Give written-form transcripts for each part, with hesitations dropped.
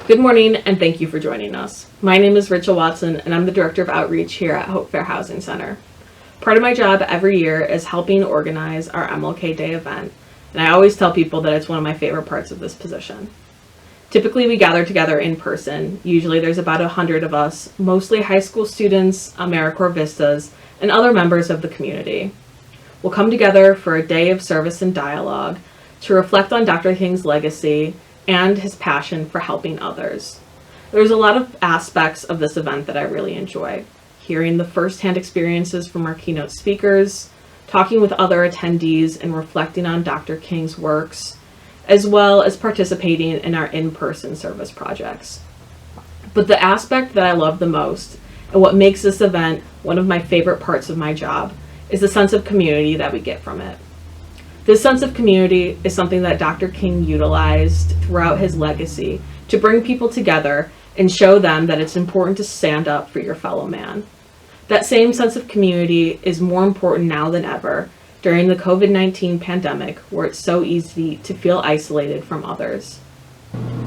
Good morning, and thank you for joining us. My name is Rachel Watson, and I'm the Director of Outreach here at Hope Fair Housing Center. Part of my job every year is helping organize our MLK Day event, and I always tell people that it's one of my favorite parts of this position. Typically, we gather together in person. Usually there's about 100 of us, mostly high school students, AmeriCorps Vistas, and other members of the community. We'll come together for a day of service and dialogue to reflect on Dr. King's legacy and his passion for helping others. There's a lot of aspects of this event that I really enjoy. Hearing the firsthand experiences from our keynote speakers, talking with other attendees and reflecting on Dr. King's works, as well as participating in our in-person service projects. But the aspect that I love the most, and what makes this event one of my favorite parts of my job, is the sense of community that we get from it. This sense of community is something that Dr. King utilized throughout his legacy to bring people together and show them that it's important to stand up for your fellow man. That same sense of community is more important now than ever during the COVID-19 pandemic, where it's so easy to feel isolated from others.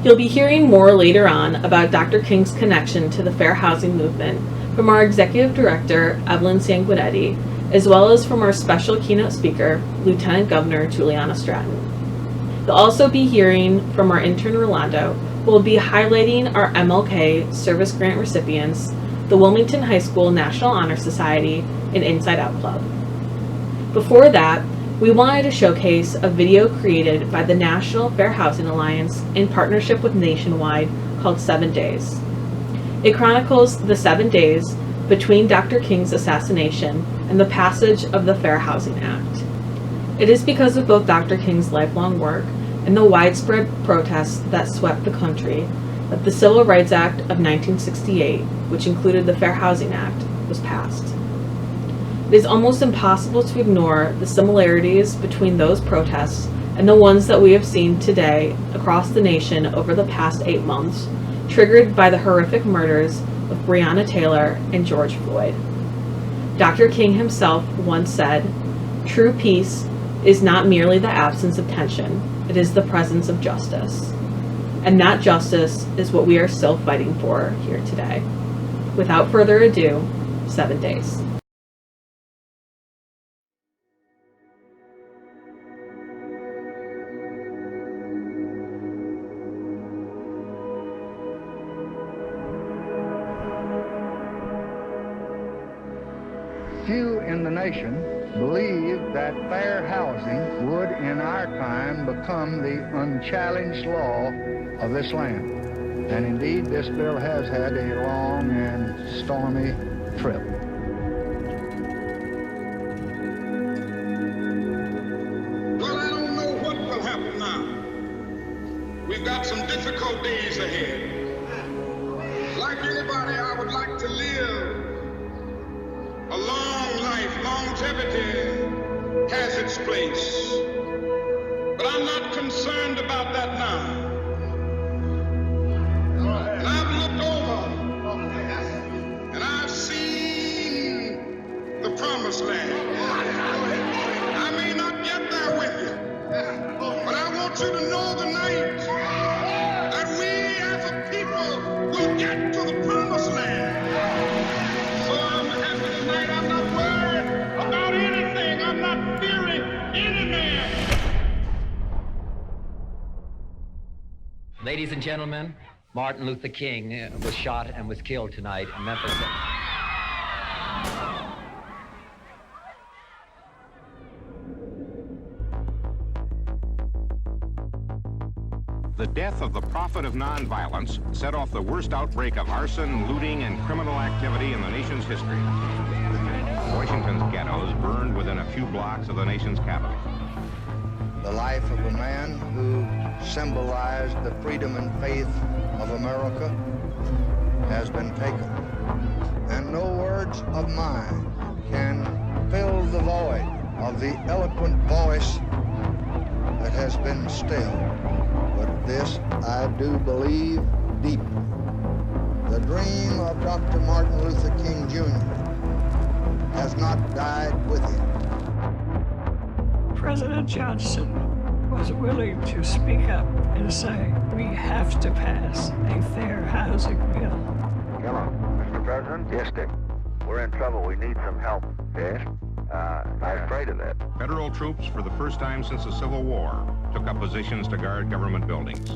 You'll be hearing more later on about Dr. King's connection to the fair housing movement from our Executive Director, Evelyn Sanguinetti, as well as from our special keynote speaker, Lieutenant Governor Juliana Stratton. You'll also be hearing from our intern Rolando, who will be highlighting our MLK Service Grant recipients, the Wilmington High School National Honor Society, and Inside Out Club. Before that, we wanted to showcase a video created by the National Fair Housing Alliance in partnership with Nationwide called 7 Days. It chronicles the 7 days between Dr. King's assassination and the passage of the Fair Housing Act. It is because of both Dr. King's lifelong work and the widespread protests that swept the country that the Civil Rights Act of 1968, which included the Fair Housing Act, was passed. It is almost impossible to ignore the similarities between those protests and the ones that we have seen today across the nation over the past 8 months, triggered by the horrific murders of Breonna Taylor and George Floyd. Dr. King himself once said, "True peace is not merely the absence of tension, it is the presence of justice." And that justice is what we are still fighting for here today. Without further ado, 7 days. Few in the nation believed that fair housing would in our time become the unchallenged law of this land. And indeed, this bill has had a long and stormy trip. Well, I don't know what will happen now. We've got some difficult days ahead. Like anybody, I would like to live a long life. Longevity has its place. But I'm not concerned about that now. And I've looked over and I've seen the promised land. I may not get there with you, but I want you to know tonight that we as a people will get to the promised land. So I'm happy tonight. I'm not worried about anything. I'm not fearing any man. Ladies and gentlemen, Martin Luther King was shot and was killed tonight in Memphis. The death of the prophet of nonviolence set off the worst outbreak of arson, looting, and criminal activity in the nation's history. Washington's ghettos burned within a few blocks of the nation's capital. The life of a man who symbolized the freedom and faith of America has been taken. And no words of mine can fill the void of the eloquent voice that has been stilled. But this I do believe deeply. The dream of Dr. Martin Luther King Jr. has not died with him. President Johnson was willing to speak up and say, we have to pass a fair housing bill. Hello, Mr. President? Yes, Dick. We're in trouble. We need some help. Yes? I'm afraid of that. Federal troops, for the first time since the Civil War, took up positions to guard government buildings.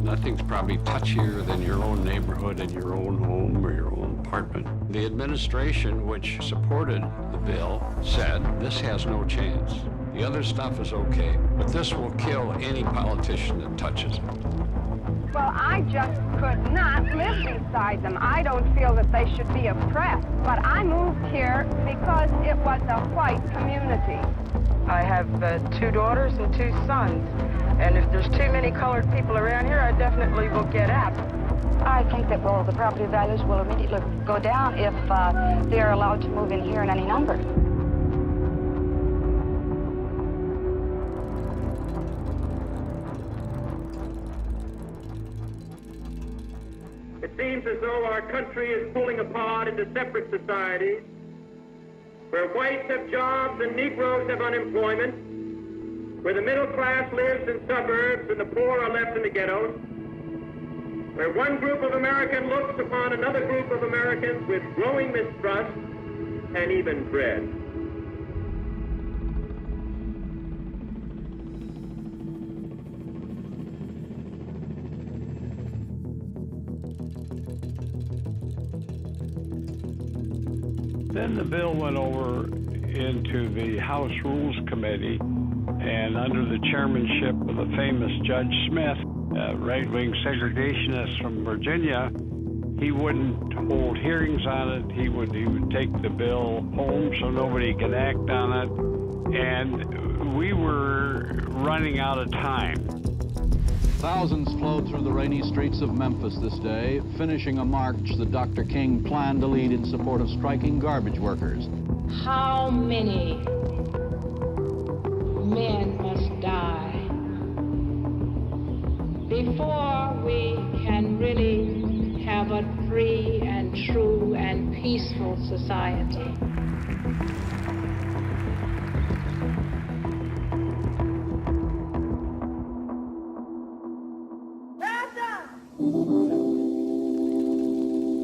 Nothing's probably touchier than your own neighborhood and your own home or your own apartment. The administration, which supported the bill, said this has no chance. The other stuff is okay, but this will kill any politician that touches it. Well, I just could not live beside them. I don't feel that they should be oppressed. But I moved here because it was a white community. I have 2 daughters and 2 sons. And if there's too many colored people around here, I definitely will get out. I think that, well, the property values will immediately go down if they are allowed to move in here in any number. It seems as though our country is pulling apart into separate societies, where whites have jobs and Negroes have unemployment, where the middle class lives in suburbs and the poor are left in the ghettos, where one group of Americans looks upon another group of Americans with growing mistrust and even dread. Then the bill went over into the House Rules Committee, and under the chairmanship of the famous Judge Smith, a right-wing segregationist from Virginia, he wouldn't hold hearings on it. He would take the bill home so nobody could act on it, and we were running out of time. Thousands flowed through the rainy streets of Memphis this day, finishing a march that Dr. King planned to lead in support of striking garbage workers. How many men must die before we can really have a free and true and peaceful society?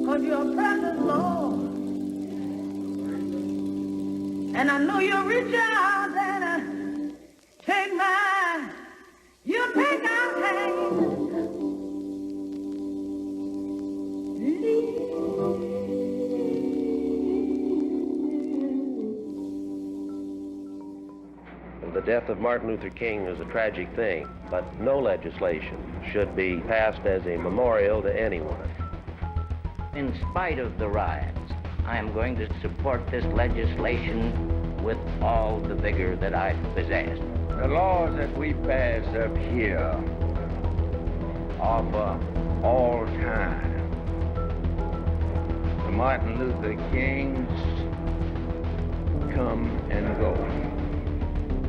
Cause you're present, Lord. And I know you'll reach out and take mine. You take our hand. The death of Martin Luther King is a tragic thing, but no legislation should be passed as a memorial to anyone. In spite of the riots, I am going to support this legislation with all the vigor that I possess. The laws that we pass up here are for all time. The Martin Luther Kings come and go.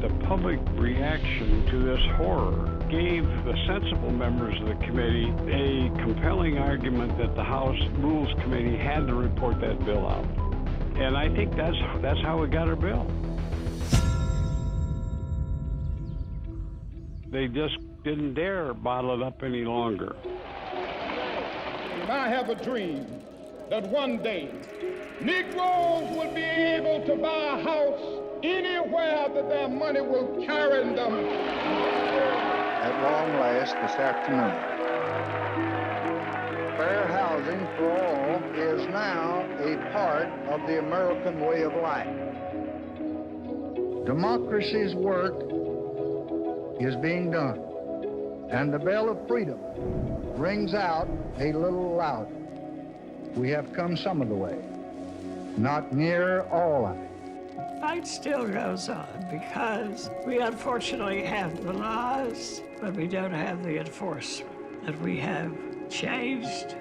The public reaction to this horror gave the sensible members of the committee a compelling argument that the House Rules Committee had to report that bill out. And I think that's how we got our bill. They just didn't dare bottle it up any longer. And I have a dream that one day Negroes will be able to buy a house anywhere that their money will carry them. At long last this afternoon, fair housing for all is now a part of the American way of life. Democracy's work is being done, and the bell of freedom rings out a little louder. We have come some of the way, not near all of it. The fight still goes on because we unfortunately have the laws, but we don't have the enforcement. That we have changed,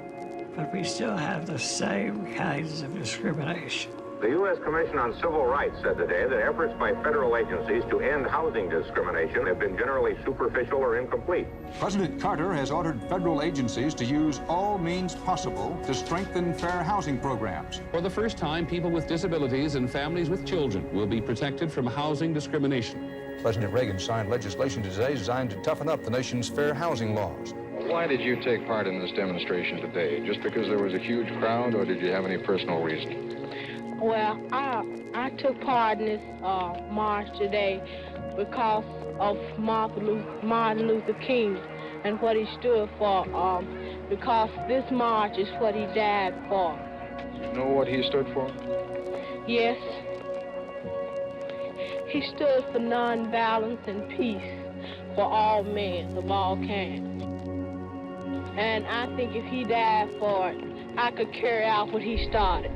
but we still have the same kinds of discrimination. The U.S. Commission on Civil Rights said today that efforts by federal agencies to end housing discrimination have been generally superficial or incomplete. President Carter has ordered federal agencies to use all means possible to strengthen fair housing programs. For the first time, people with disabilities and families with children will be protected from housing discrimination. President Reagan signed legislation today designed to toughen up the nation's fair housing laws. Why did you take part in this demonstration today? Just because there was a huge crowd, or did you have any personal reason? Well, I took part in this march today because of Martin Luther King and what he stood for, because this march is what he died for. You know what he stood for? Yes. He stood for nonviolence and peace for all men of all kinds. And I think if he died for it, I could carry out what he started.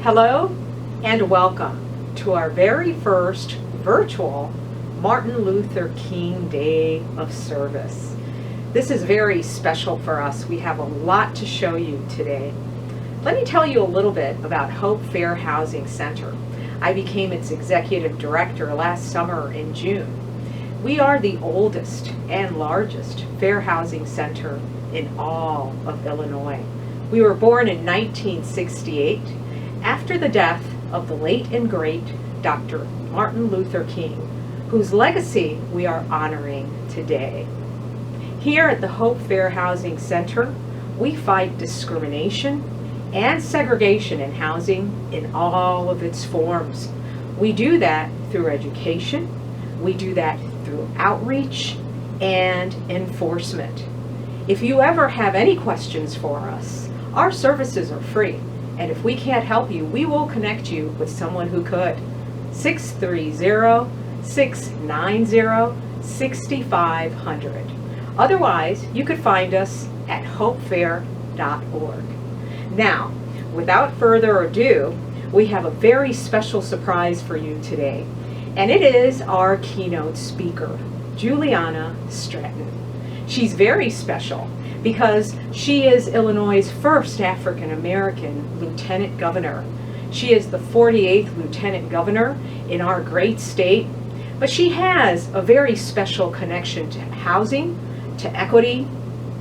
Hello and welcome to our very first virtual Martin Luther King Day of Service. This is very special for us. We have a lot to show you today. Let me tell you a little bit about Hope Fair Housing Center. I became its executive director last summer in June. We are the oldest and largest fair housing center in all of Illinois. We were born in 1968. After the death of the late and great Dr. Martin Luther King, whose legacy we are honoring today. Here at the Hope Fair Housing Center, we fight discrimination and segregation in housing in all of its forms. We do that through education, we do that through outreach and enforcement. If you ever have any questions for us, our services are free. And if we can't help you, we will connect you with someone who could. 630-690-6500. Otherwise, you could find us at hopefair.org. Now, without further ado, we have a very special surprise for you today. And it is our keynote speaker, Juliana Stratton. She's very special because she is Illinois' first African American lieutenant governor. She is the 48th lieutenant governor in our great state, but she has a very special connection to housing, to equity,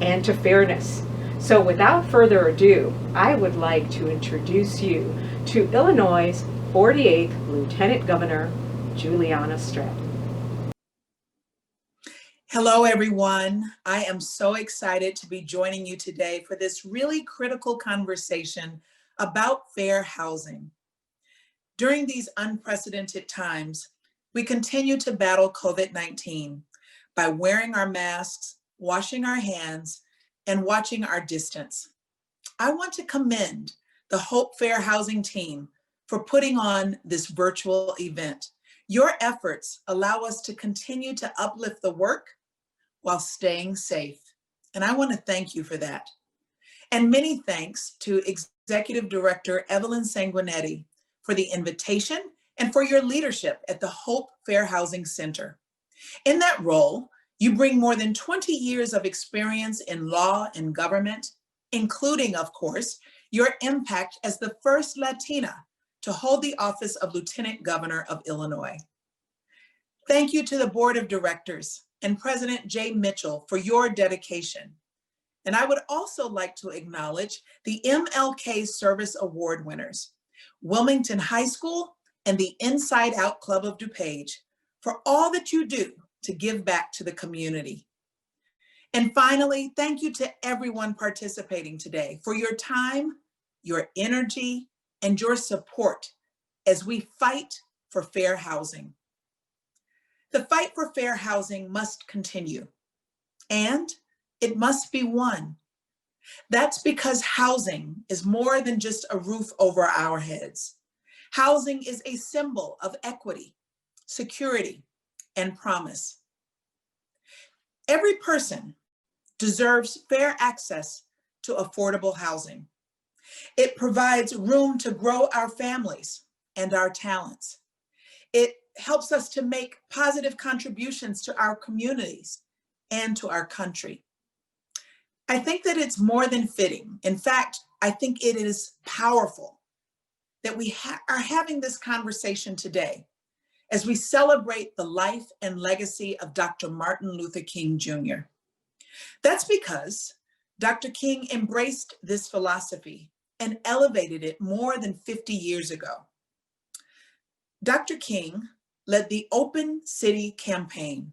and to fairness. So without further ado, I would like to introduce you to Illinois' 48th lieutenant governor, Juliana Stratton. Hello, everyone. I am so excited to be joining you today for this really critical conversation about fair housing. During these unprecedented times, we continue to battle COVID-19 by wearing our masks, washing our hands, and watching our distance. I want to commend the Hope Fair Housing team for putting on this virtual event. Your efforts allow us to continue to uplift the work while staying safe. And I want to thank you for that. And many thanks to Executive Director Evelyn Sanguinetti for the invitation and for your leadership at the Hope Fair Housing Center. In that role, you bring more than 20 years of experience in law and government, including, of course, your impact as the first Latina to hold the office of Lieutenant Governor of Illinois. Thank you to the Board of Directors and President Jay Mitchell for your dedication. And I would also like to acknowledge the MLK Service Award winners, Wilmington High School and the Inside Out Club of DuPage, for all that you do to give back to the community. And finally, thank you to everyone participating today for your time, your energy, and your support as we fight for fair housing. The fight for fair housing must continue, and it must be won. That's because housing is more than just a roof over our heads. Housing is a symbol of equity, security, and promise. Every person deserves fair access to affordable housing. It provides room to grow our families and our talents. It helps us to make positive contributions to our communities and to our country. I think that it's more than fitting. In fact, I think it is powerful that we are having this conversation today as we celebrate the life and legacy of Dr. Martin Luther King Jr. That's because Dr. King embraced this philosophy and elevated it more than 50 years ago. Dr. King led the Open City campaign.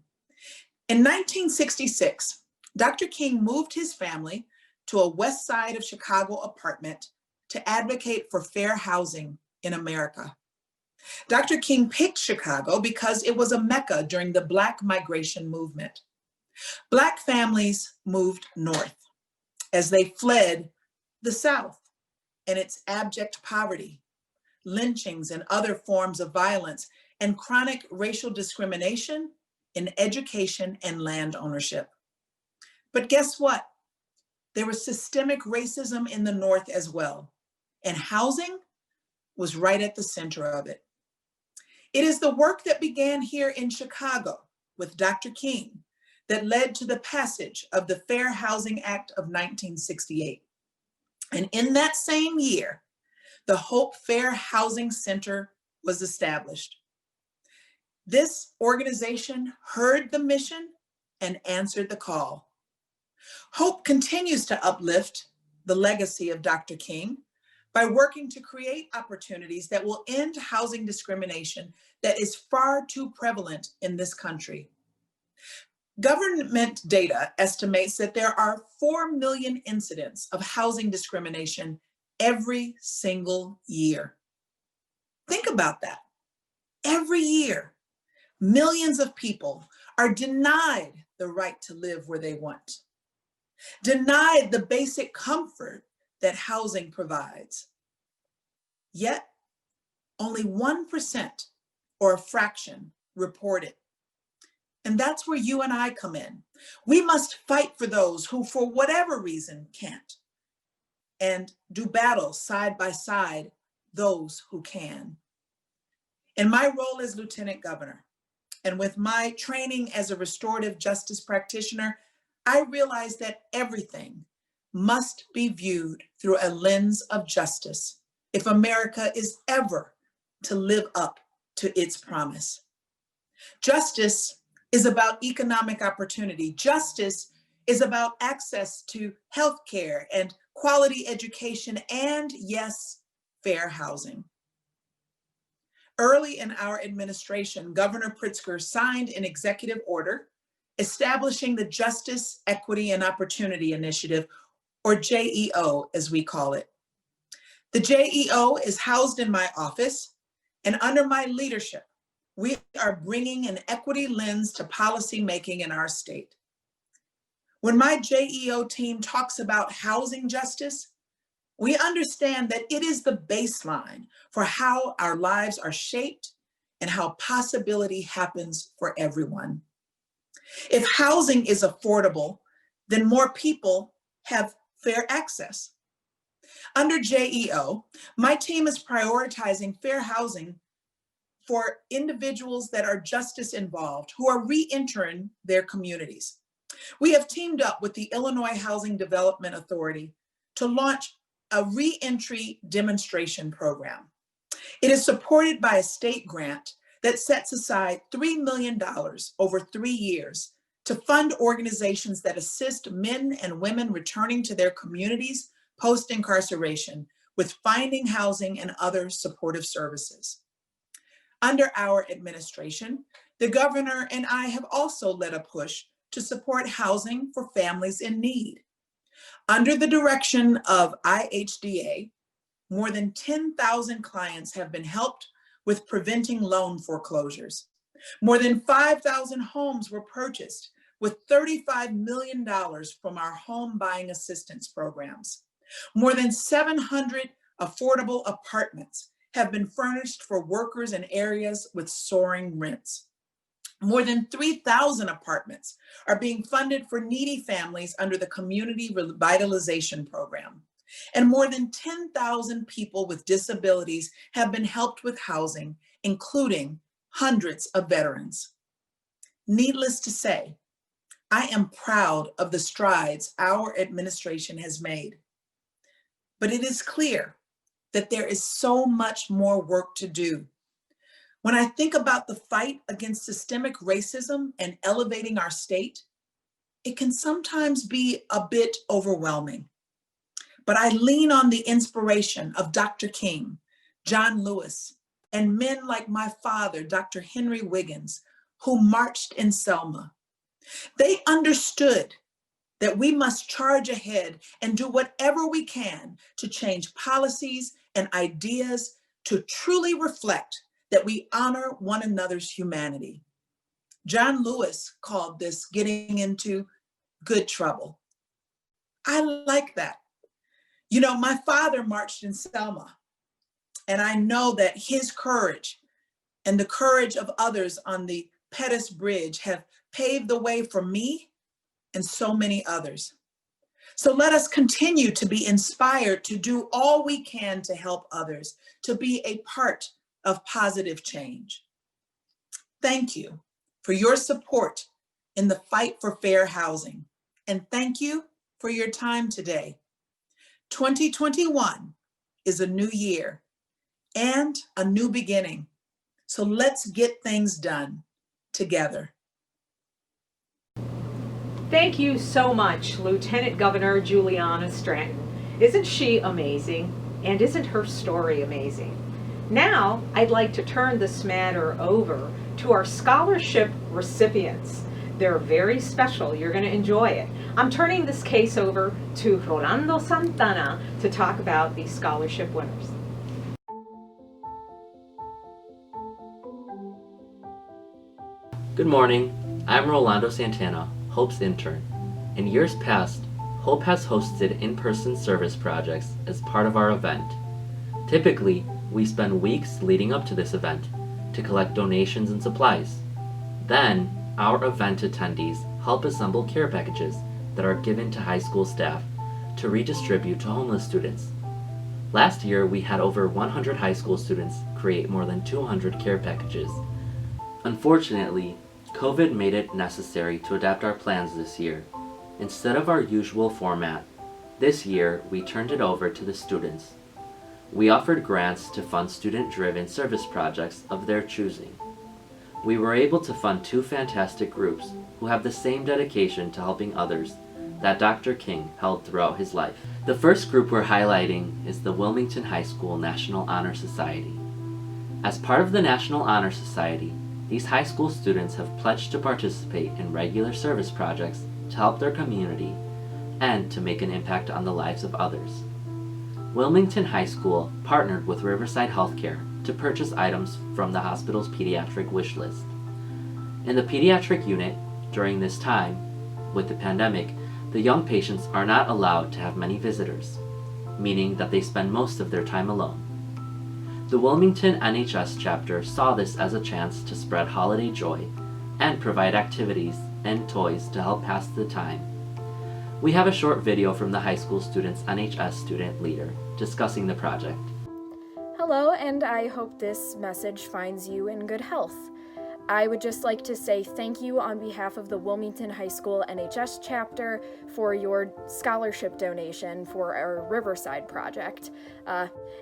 In 1966, Dr. King moved his family to a west side of Chicago apartment to advocate for fair housing in America. Dr. King picked Chicago because it was a mecca during the Black migration movement. Black families moved north as they fled the South and its abject poverty, lynchings and other forms of violence, and chronic racial discrimination in education and land ownership. But guess what? There was systemic racism in the North as well, and housing was right at the center of it. It is the work that began here in Chicago with Dr. King that led to the passage of the Fair Housing Act of 1968. And in that same year, the Hope Fair Housing Center was established. This organization heard the mission and answered the call. Hope continues to uplift the legacy of Dr. King by working to create opportunities that will end housing discrimination that is far too prevalent in this country. Government data estimates that there are 4 million incidents of housing discrimination every single year. Think about that. Every year, millions of people are denied the right to live where they want, denied the basic comfort that housing provides. Yet, only 1% or a fraction report it. And that's where you and I come in. We must fight for those who, for whatever reason, can't, and do battle side by side those who can. In my role as Lieutenant Governor, and with my training as a restorative justice practitioner, I realize that everything must be viewed through a lens of justice if America is ever to live up to its promise. Justice is about economic opportunity. Justice is about access to health care and quality education and, yes, fair housing. Early in our administration, Governor Pritzker signed an executive order establishing the Justice, Equity, and Opportunity Initiative, or JEO, as we call it. The JEO is housed in my office, and under my leadership, we are bringing an equity lens to policy making in our state. When my JEO team talks about housing justice, we understand that it is the baseline for how our lives are shaped and how possibility happens for everyone. If housing is affordable, then more people have fair access. Under JEO, my team is prioritizing fair housing for individuals that are justice involved, who are re-entering their communities. We have teamed up with the Illinois Housing Development Authority to launch a re-entry demonstration program. It is supported by a state grant that sets aside $3 million over 3 years to fund organizations that assist men and women returning to their communities post-incarceration with finding housing and other supportive services. Under our administration, the governor and I have also led a push to support housing for families in need. Under the direction of IHDA, more than 10,000 clients have been helped with preventing loan foreclosures. More than 5,000 homes were purchased with $35 million from our home buying assistance programs. More than 700 affordable apartments have been furnished for workers in areas with soaring rents. More than 3,000 apartments are being funded for needy families under the Community Revitalization Program. And more than 10,000 people with disabilities have been helped with housing, including hundreds of veterans. Needless to say, I am proud of the strides our administration has made. But it is clear that there is so much more work to do. When I think about the fight against systemic racism and elevating our state, it can sometimes be a bit overwhelming. But I lean on the inspiration of Dr. King, John Lewis, and men like my father, Dr. Henry Wiggins, who marched in Selma. They understood that we must charge ahead and do whatever we can to change policies and ideas to truly reflect that we honor one another's humanity. John Lewis called this getting into good trouble. I like that. You know, my father marched in Selma, and I know that his courage and the courage of others on the Pettus Bridge have paved the way for me and so many others. So let us continue to be inspired to do all we can to help others, to be a part of positive change. Thank you for your support in the fight for fair housing. And thank you for your time today. 2021 is a new year and a new beginning. So let's get things done together. Thank you so much, Lieutenant Governor Juliana Stratton. Isn't she amazing? And isn't her story amazing? Now, I'd like to turn this matter over to our scholarship recipients. They're very special. You're going to enjoy it. I'm turning this case over to Rolando Santana to talk about these scholarship winners. Good morning. I'm Rolando Santana, Hope's intern. In years past, Hope has hosted in-person service projects as part of our event. Typically, we spend weeks leading up to this event to collect donations and supplies. Then, our event attendees help assemble care packages that are given to high school staff to redistribute to homeless students. Last year, we had over 100 high school students create more than 200 care packages. Unfortunately, COVID made it necessary to adapt our plans this year. Instead of our usual format, this year we turned it over to the students. We offered grants to fund student-driven service projects of their choosing. We were able to fund two fantastic groups who have the same dedication to helping others that Dr. King held throughout his life. The first group we're highlighting is the Wilmington High School National Honor Society. As part of the National Honor Society, these high school students have pledged to participate in regular service projects to help their community and to make an impact on the lives of others. Wilmington High School partnered with Riverside Healthcare to purchase items from the hospital's pediatric wish list. In the pediatric unit, during this time, with the pandemic, the young patients are not allowed to have many visitors, meaning that they spend most of their time alone. The Wilmington NHS chapter saw this as a chance to spread holiday joy and provide activities and toys to help pass the time. We have a short video from the high school student's NHS student leader discussing the project. Hello, and I hope this message finds you in good health. I would just like to say thank you on behalf of the Wilmington High School NHS chapter for your scholarship donation for our Riverside project.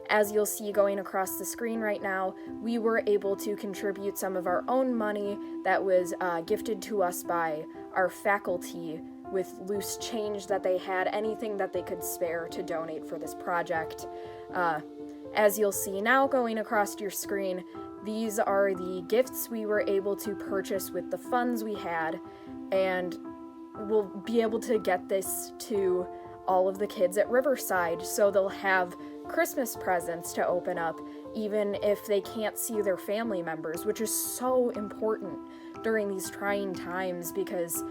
As you'll see going across the screen right now, we were able to contribute some of our own money that was gifted to us by our faculty with loose change that they had, anything that they could spare to donate for this project. As you'll see now going across your screen, these are the gifts we were able to purchase with the funds we had, and we'll be able to get this to all of the kids at Riverside so they'll have Christmas presents to open up even if they can't see their family members, which is so important during these trying times because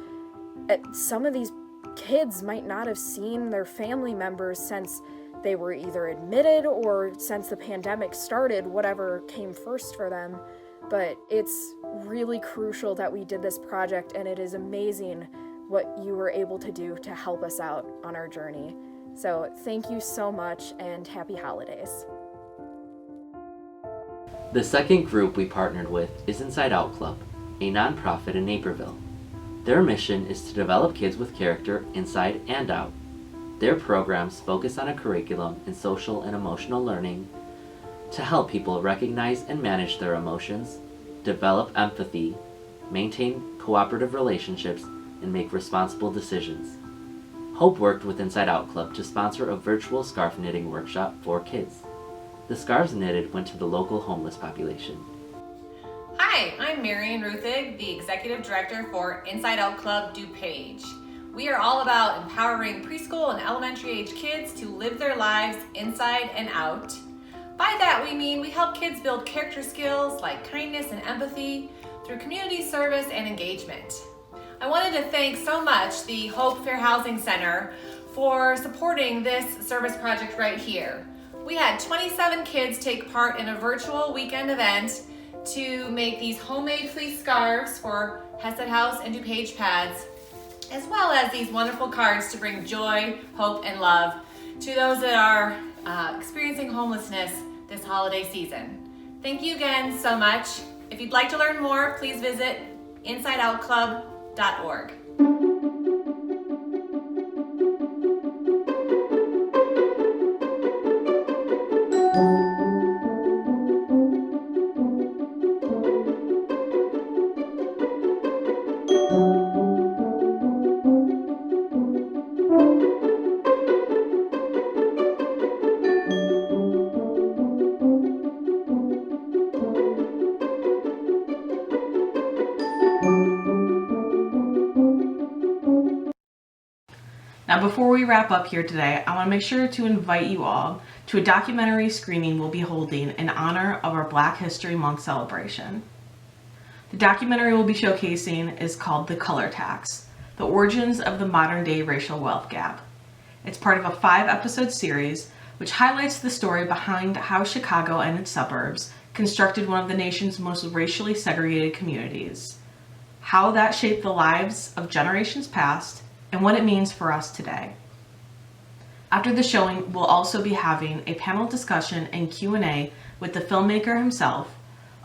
some of these kids might not have seen their family members since they were either admitted or since the pandemic started, whatever came first for them. But it's really crucial that we did this project, and it is amazing what you were able to do to help us out on our journey. So thank you so much, and happy holidays. The second group we partnered with is Inside Out Club, a nonprofit in Naperville. Their mission is to develop kids with character inside and out. Their programs focus on a curriculum in social and emotional learning to help people recognize and manage their emotions, develop empathy, maintain cooperative relationships, and make responsible decisions. Hope worked with Inside Out Club to sponsor a virtual scarf knitting workshop for kids. The scarves knitted went to the local homeless population. Hi, I'm Marion Ruthig, the Executive Director for Inside Out Club DuPage. We are all about empowering preschool and elementary age kids to live their lives inside and out. By that we mean we help kids build character skills like kindness and empathy through community service and engagement. I wanted to thank so much the Hope Fair Housing Center for supporting this service project right here. We had 27 kids take part in a virtual weekend event to make these homemade fleece scarves for Hesed House and DuPage pads, as well as these wonderful cards to bring joy, hope, and love to those that are experiencing homelessness this holiday season. Thank you again so much. If you'd like to learn more, please visit insideoutclub.org. Now, before we wrap up here today, I want to make sure to invite you all to a documentary screening we'll be holding in honor of our Black History Month celebration. The documentary we'll be showcasing is called The Color Tax: The Origins of the Modern Day Racial Wealth Gap. It's part of a 5-episode series which highlights the story behind how Chicago and its suburbs constructed one of the nation's most racially segregated communities, how that shaped the lives of generations past, and what it means for us today. After the showing, we'll also be having a panel discussion and Q&A with the filmmaker himself,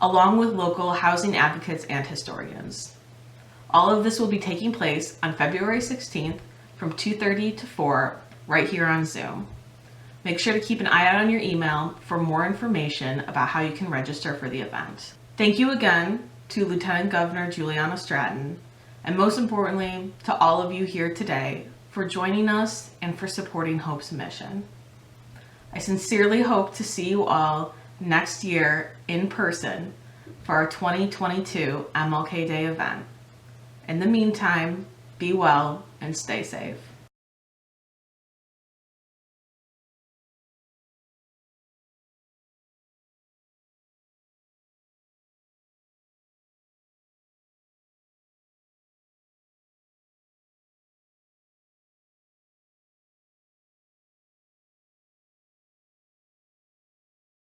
along with local housing advocates and historians. All of this will be taking place on February 16th from 2:30 to 4 right here on Zoom. Make sure to keep an eye out on your email for more information about how you can register for the event. Thank you again to Lieutenant Governor Juliana Stratton, and most importantly, to all of you here today for joining us and for supporting Hope's mission. I sincerely hope to see you all next year in person for our 2022 MLK Day event. In the meantime, be well and stay safe.